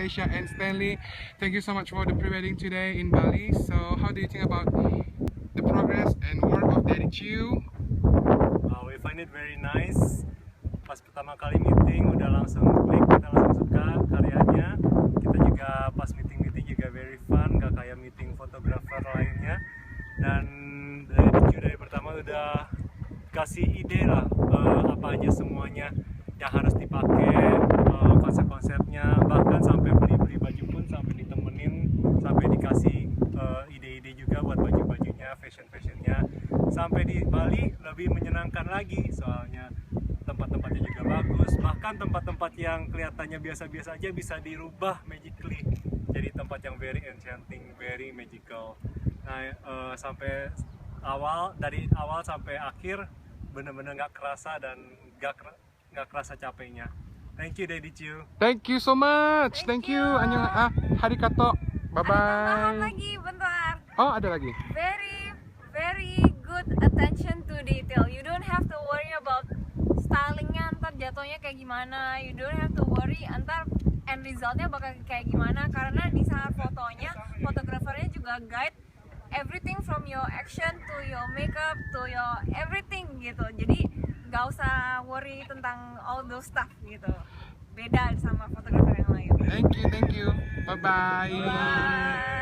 Anastasia and Stanley. Thank you so much for the pre-wedding today in Bali. So how do you think about the progress and work of Daddy Chiu? We find it very nice. Pas pertama kali meeting udah langsung klik, kita langsung suka karyanya. Kita juga pas meeting juga very fun, gak kayak meeting fotografer lainnya. Dan dari pertama udah kasih ide lah apa aja semuanya yang harus dipakai, konsep-konsepnya, bahkan sampai beli baju pun sampai ditemenin, sampai dikasih ide-ide juga buat baju-bajunya, fashion-fashionnya. Sampai di Bali lebih menyenangkan lagi soalnya tempat-tempatnya juga bagus, bahkan tempat-tempat yang kelihatannya biasa-biasa aja bisa dirubah magically jadi tempat yang very enchanting, very magical. Nah, dari awal sampai akhir bener-bener nggak kerasa dan nggak kerasa capeknya. Thank you Daddy Chiu. Thank you so much. Thank you. Annyeong harikato. Bye bye. Ada tambahan lagi, bentar. Oh, ada lagi. Very good attention to detail. You don't have to worry about stylingnya ntar jatuhnya kayak gimana. You don't have to worry ntar end resultnya bakal kayak gimana, karena di saat fotonya fotografernya juga guide everything from your action to your makeup to your everything gitu. Jadi nggak usah worry tentang all those stuff gitu. Beda sama fotografer yang lain. Thank you. Bye bye. Bye.